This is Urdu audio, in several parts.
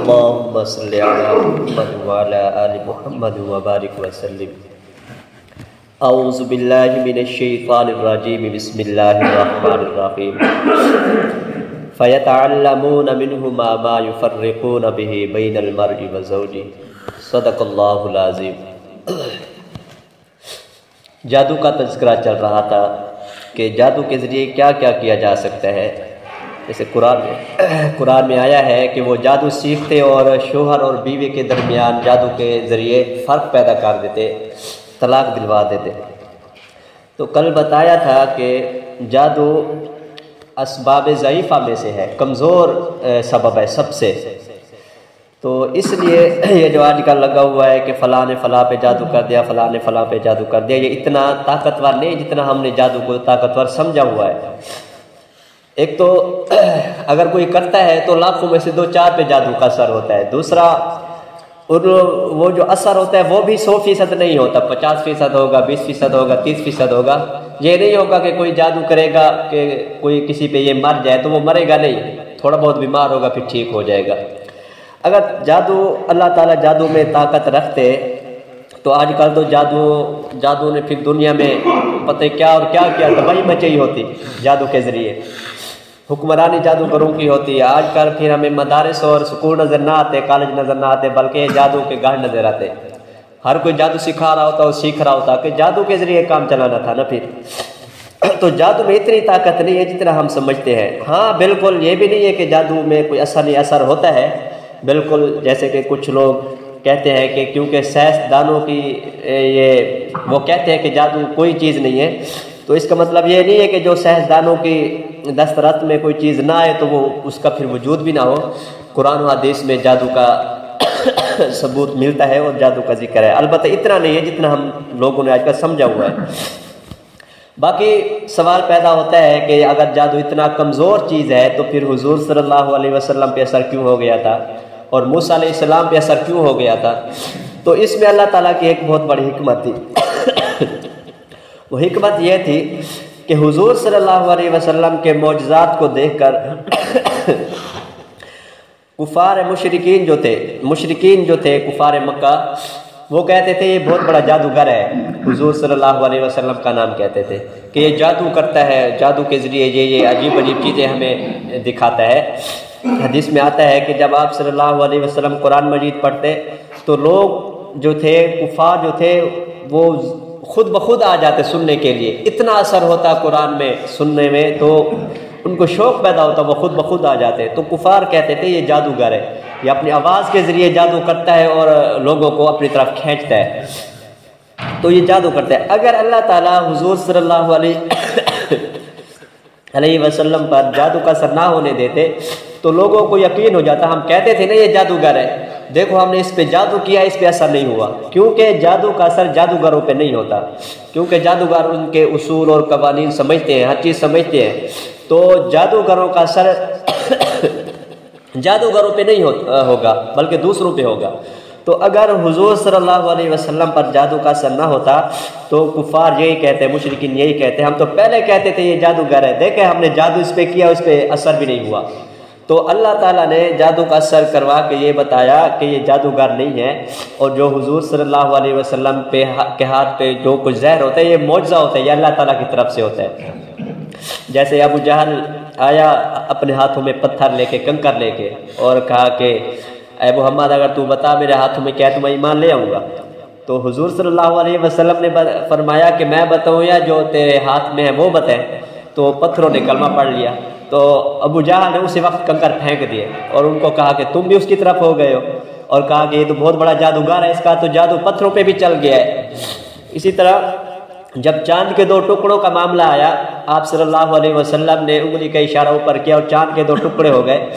اللهم صل على محمد وعلى آل محمد وبارك وسلم اعوذ باللہ من الشیطان الرجیم بسم اللہ الرحمن الرحیم فیتعلمون منہما ما یفرقون به بین المرء وزوجه صدق اللہ العظیم۔ جادو کا تذکرہ چل رہا تھا کہ جادو کے ذریعے کیا کیا کیا جا سکتا ہے۔ جیسے قرآن میں آیا ہے کہ وہ جادو سیکھتے اور شوہر اور بیوی کے درمیان جادو کے ذریعے فرق پیدا کر دیتے، طلاق دلوا دیتے۔ تو کل بتایا تھا کہ جادو اسباب ضعیفہ میں سے ہے، کمزور سبب ہے سب سے۔ تو اس لیے یہ جو آج کل لگا ہوا ہے کہ فلاں نے فلاں پہ جادو کر دیا، فلاں نے فلاں پہ جادو کر دیا، یہ اتنا طاقتور نہیں جتنا ہم نے جادو کو طاقتور سمجھا ہوا ہے۔ ایک تو اگر کوئی کرتا ہے تو لاکھوں میں سے 2-4 پہ جادو کا اثر ہوتا ہے۔ دوسرا وہ جو اثر ہوتا ہے وہ بھی 100% نہیں ہوتا، 50% ہوگا، 20% ہوگا، 30% ہوگا۔ یہ نہیں ہوگا کہ کوئی جادو کرے گا کہ کوئی کسی پہ یہ مر جائے تو وہ مرے گا نہیں، تھوڑا بہت بیمار ہوگا پھر ٹھیک ہو جائے گا۔ اگر جادو اللہ تعالیٰ جادو میں طاقت رکھتے تو آج کل تو جادو نے پھر دنیا میں پتہ کیا اور کیا کیا تباہی مچائی ہوتی جادو کے ذریعے، حکمرانی جادوگروں کی ہوتی ہے۔ آج کل پھر ہمیں مدارس اور سکول نظر نہ آتے، کالج نظر نہ آتے، بلکہ جادو کے گاہ نظر آتے۔ ہر کوئی جادو سکھا رہا ہوتا اور سیکھ رہا ہوتا کہ جادو کے ذریعے کام چلانا تھا نا۔ پھر تو جادو میں اتنی طاقت نہیں ہے جتنا ہم سمجھتے ہیں۔ ہاں بالکل یہ بھی نہیں ہے کہ جادو میں کوئی اثر ہوتا ہے، بالکل جیسے کہ کچھ لوگ کہتے ہیں کہ کیونکہ سائنس دانوں کی وہ کہتے ہیں کہ جادو کوئی چیز نہیں ہے، تو اس کا مطلب یہ نہیں ہے کہ جو سائنس دانوں کی دسترس میں کوئی چیز نہ آئے تو وہ اس کا پھر وجود بھی نہ ہو۔ قرآن و حدیث میں جادو کا ثبوت ملتا ہے اور جادو کا ذکر ہے، البتہ اتنا نہیں ہے جتنا ہم لوگوں نے آج کل سمجھا ہوا ہے۔ باقی سوال پیدا ہوتا ہے کہ اگر جادو اتنا کمزور چیز ہے تو پھر حضور صلی اللہ علیہ وسلم پہ اثر کیوں ہو گیا تھا اور موسیٰ علیہ السلام پہ اثر کیوں ہو گیا تھا؟ تو اس میں اللہ تعالیٰ کی ایک بہت بڑی حکمت تھی۔ وہ حکمت یہ تھی کہ حضور صلی اللہ علیہ وسلم کے معجزات کو دیکھ کر کفار مشرکین جو تھے کفار مکہ، وہ کہتے تھے یہ بہت بڑا جادوگر ہے، حضور صلی اللہ علیہ وسلم کا نام کہتے تھے کہ یہ جادو کرتا ہے، جادو کے ذریعے یہ عجیب چیزیں ہمیں دکھاتا ہے۔ حدیث میں آتا ہے کہ جب آپ صلی اللہ علیہ وسلم قرآن مجید پڑھتے تو لوگ جو تھے کفار جو تھے وہ خود بخود آ جاتے سننے کے لیے، اتنا اثر ہوتا قرآن میں سننے میں تو ان کو شوق پیدا ہوتا، وہ خود بخود آ جاتے۔ تو کفار کہتے تھے یہ جادوگر ہے، یہ اپنی آواز کے ذریعے جادو کرتا ہے اور لوگوں کو اپنی طرف کھینچتا ہے، تو یہ جادو کرتا ہے۔ اگر اللہ تعالیٰ حضور صلی اللہ علیہ وسلم پر جادو کا اثر نہ ہونے دیتے تو لوگوں کو یقین ہو جاتا، ہم کہتے تھے نا یہ جادوگر ہے، دیکھو ہم نے اس پہ جادو کیا، اس پہ اثر نہیں ہوا، کیونکہ جادو کا اثر جادوگروں پہ نہیں ہوتا، کیونکہ جادوگر ان کے اصول اور قوانین سمجھتے ہیں، ہر چیز سمجھتے ہیں، تو جادوگروں کا اثر جادوگروں پہ نہیں ہوگا بلکہ دوسروں پہ ہوگا۔ تو اگر حضور صلی اللہ علیہ وسلم پر جادو کا اثر نہ ہوتا تو کفار یہی کہتے، مشرکین یہی کہتے، ہم تو پہلے کہتے تھے یہ جادوگر ہے، دیکھیں ہم نے جادو اس پہ کیا، اس پہ اثر بھی نہیں ہوا۔ تو اللہ تعالیٰ نے جادو کا اثر کروا کے یہ بتایا کہ یہ جادوگر نہیں ہے، اور جو حضور صلی اللہ علیہ وسلم کے ہاتھ پہ جو کچھ زہر ہوتا ہے یہ معجزہ ہوتا ہے، یہ اللہ تعالیٰ کی طرف سے ہوتا ہے۔ جیسے ابو جہل آیا اپنے ہاتھوں میں پتھر لے کے، کنکر لے کے، اور کہا کہ اے محمد اگر تو بتا میرے ہاتھوں میں کیا ہے تو میں ایمان لے آؤں گا۔ تو حضور صلی اللہ علیہ وسلم نے فرمایا کہ میں بتاؤں یا جو تیرے ہاتھ میں ہے وہ بتائیں؟ تو پتھروں نے کلمہ پڑھ لیا۔ تو ابو جہل نے اسی وقت کنکر پھینک دیے اور ان کو کہا کہ تم بھی اس کی طرف ہو گئے ہو، اور کہا کہ یہ تو بہت بڑا جادوگر ہے، اس کا تو جادو پتھروں پہ بھی چل گیا ہے۔ اسی طرح جب چاند کے 2 ٹکڑوں کا معاملہ آیا، آپ صلی اللہ علیہ وسلم نے انگلی کا اشارہ اوپر کیا اور چاند کے 2 ٹکڑے ہو گئے،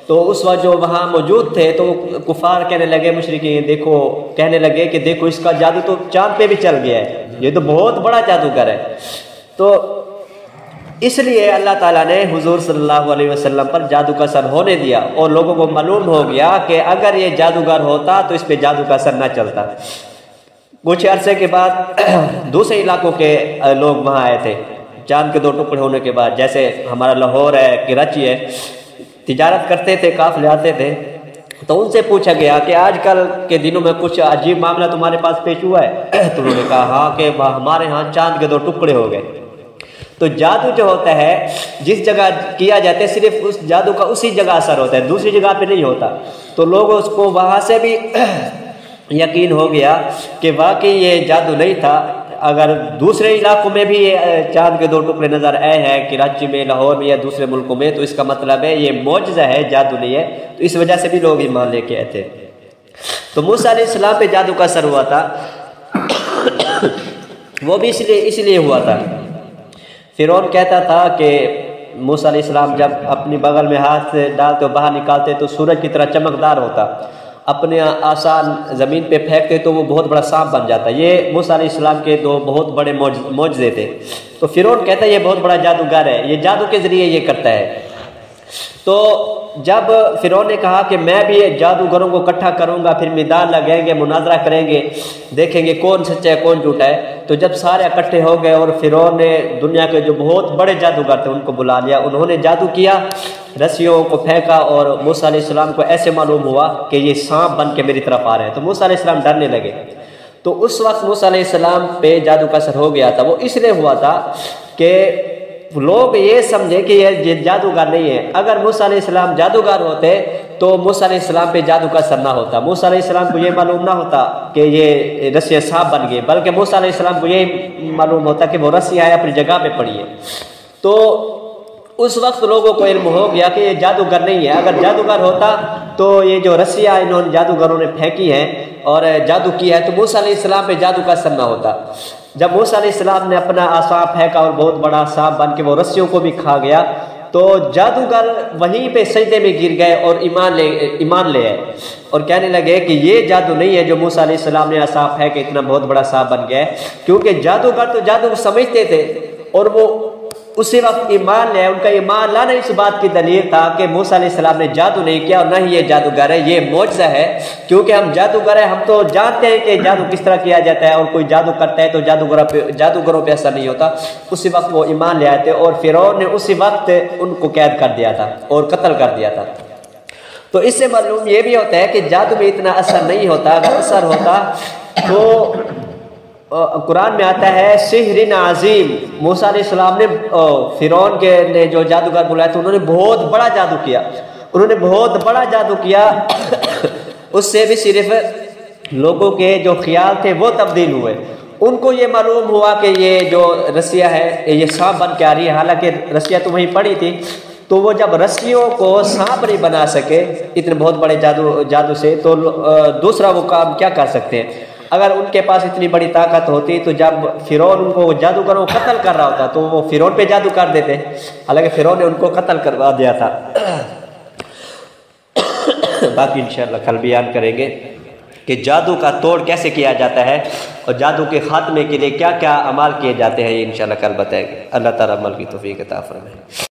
تو اس وقت جو وہاں موجود تھے تو کفار کہنے لگے، مشرکین کہنے لگے کہ دیکھو اس کا جادو تو چاند پہ بھی چل گیا ہے، یہ تو بہت بڑا جادوگر ہے۔ تو اس لیے اللہ تعالیٰ نے حضور صلی اللہ علیہ وسلم پر جادو کا اثر ہونے دیا، اور لوگوں کو معلوم ہو گیا کہ اگر یہ جادوگر ہوتا تو اس پہ جادو کا اثر نہ چلتا۔ کچھ عرصے کے بعد دوسرے علاقوں کے لوگ وہاں آئے تھے چاند کے 2 ٹکڑے ہونے کے بعد، جیسے ہمارا لاہور ہے، کراچی ہے، تجارت کرتے تھے، قافلے آتے تھے، تو ان سے پوچھا گیا کہ آج کل کے دنوں میں کچھ عجیب معاملہ تمہارے پاس پیش ہوا ہے؟ تو انہوں نے کہا ہاں کہ ہمارے ہاں چاند کے 2 ٹکڑے ہو گئے۔ تو جادو جو ہوتا ہے جس جگہ کیا جاتا ہے صرف اس جادو کا اسی جگہ اثر ہوتا ہے، دوسری جگہ پہ نہیں ہوتا۔ تو لوگ اس کو وہاں سے بھی یقین ہو گیا کہ واقعی یہ جادو نہیں تھا۔ اگر دوسرے علاقوں میں بھی چاند کے 2 ٹکڑے نظر آئے ہیں، کراچی میں، لاہور میں یا دوسرے ملکوں میں، تو اس کا مطلب ہے یہ معجزہ ہے، جادو نہیں ہے۔ تو اس وجہ سے بھی لوگ ایمان لے کے آئے تھے۔ تو موسیٰ علیہ السلام پہ جادو کا اثر ہوا تھا، وہ بھی اس لیے ہوا تھا۔ فرعون کہتا تھا کہ موسیٰ علیہ السلام جب اپنی بغل میں ہاتھ سے ڈالتے و باہر نکالتے تو سورج کی طرح چمکدار ہوتا، اپنے آسان زمین پہ پھینکتے تو وہ بہت بڑا سانپ بن جاتا۔ یہ موسیٰ علیہ السلام کے 2 بہت بڑے معجزے تھے۔ تو فرعون کہتا ہے یہ بہت بڑا جادوگر ہے، یہ جادو کے ذریعے یہ کرتا ہے۔ تو جب فرعون نے کہا کہ میں بھی جادوگروں کو اکٹھا کروں گا، پھر میدان لگائیں گے، مناظرہ کریں گے، دیکھیں گے کون سچا ہے کون جھوٹا ہے، تو جب سارے اکٹھے ہو گئے اور فرعون نے دنیا کے جو بہت بڑے جادوگر تھے ان کو بلا لیا، انہوں نے جادو کیا، رسیوں کو پھینکا، اور موسیٰ علیہ السلام کو ایسے معلوم ہوا کہ یہ سانپ بن کے میری طرف آ رہے ہیں۔ تو موسیٰ علیہ السلام ڈرنے لگے۔ تو اس وقت موسیٰ علیہ السلام پہ جادو کا اثر ہو گیا تھا۔ وہ اس لیے ہوا تھا کہ لوگ یہ سمجھے کہ یہ جادوگر نہیں ہے۔ اگر موسیٰ علیہ السلام جادوگر ہوتے تو موسیٰ علیہ السلام پہ جادو کا اثر نہ ہوتا، موسیٰ علیہ السلام کو یہ معلوم نہ ہوتا کہ یہ رسیاں سانپ بن گئے، بلکہ موسیٰ علیہ السلام کو یہ معلوم ہوتا کہ وہ رسیاں اپنی جگہ پہ پڑی ہے۔ تو اس وقت لوگوں کو علم ہو گیا کہ یہ جادوگر نہیں ہے۔ اگر جادوگر ہوتا تو یہ جو رسیاں انہوں نے جادوگروں نے پھینکی ہیں اور جادو کیا ہے تو موسیٰ علیہ السلام پہ جادو کا اثر نہ ہوتا۔ جب موسیٰ علیہ السلام نے اپنا عصا پھینکا اور بہت بڑا سانپ بن کے وہ رسیوں کو بھی کھا گیا، تو جادوگر وہیں پہ سجدے میں گر گئے اور ایمان لے آئے اور کہنے لگے کہ یہ جادو نہیں ہے جو موسیٰ علیہ السلام نے عصا پھینک اتنا بہت بڑا سانپ بن گیا ہے، کیونکہ جادوگر تو جادو کو سمجھتے تھے اور وہ اسی وقت ایمان لے آئے۔ ان کا ایمان لانا اس بات کی دلیل تھا کہ موسیٰ علیہ السلام نے جادو نہیں کیا اور نہ ہی یہ جادوگر ہے، یہ معجزہ ہے، کیونکہ ہم جادوگر ہیں، ہم تو جانتے ہیں کہ جادو کس طرح کیا جاتا ہے، اور کوئی جادو کرتا ہے تو جادوگروں پہ اثر نہیں ہوتا۔ اسی وقت وہ ایمان لے آئے تھے اور فرعون نے اسی وقت ان کو قید کر دیا تھا اور قتل کر دیا تھا۔ تو اس سے معلوم یہ بھی ہوتا ہے کہ جادو میں اتنا اثر نہیں ہوتا، اگر اثر ہوتا تو قرآن میں آتا ہے سحر عظیم، موسیٰ علیہ السلام نے فرعون کے نے جو جادوگر بلائے تھے انہوں نے بہت بڑا جادو کیا، انہوں نے بہت بڑا جادو کیا، اس سے بھی صرف لوگوں کے جو خیال تھے وہ تبدیل ہوئے۔ ان کو یہ معلوم ہوا کہ یہ جو رسیاں ہے یہ سانپ بن کے آ رہی ہے، حالانکہ رسیاں تو وہیں پڑی تھی۔ تو وہ جب رسیوں کو سانپ نہیں بنا سکے اتنے بہت بڑے جادو سے، تو دوسرا وہ کام کیا کر سکتے ہیں؟ اگر ان کے پاس اتنی بڑی طاقت ہوتی تو جب فرعون ان کو جادوگروں کو قتل کر رہا ہوتا تو وہ فرعون پہ جادو کر دیتے، حالانکہ فرعون نے ان کو قتل کروا دیا تھا۔ باقی انشاءاللہ کل بیان کریں گے کہ جادو کا توڑ کیسے کیا جاتا ہے اور جادو کے خاتمے کے لیے کیا کیا اعمال کیے جاتے ہیں، یہ انشاءاللہ کل بتائیں گے۔ اللہ تعالیٰ عمل کی توفیق عطا فرمائے۔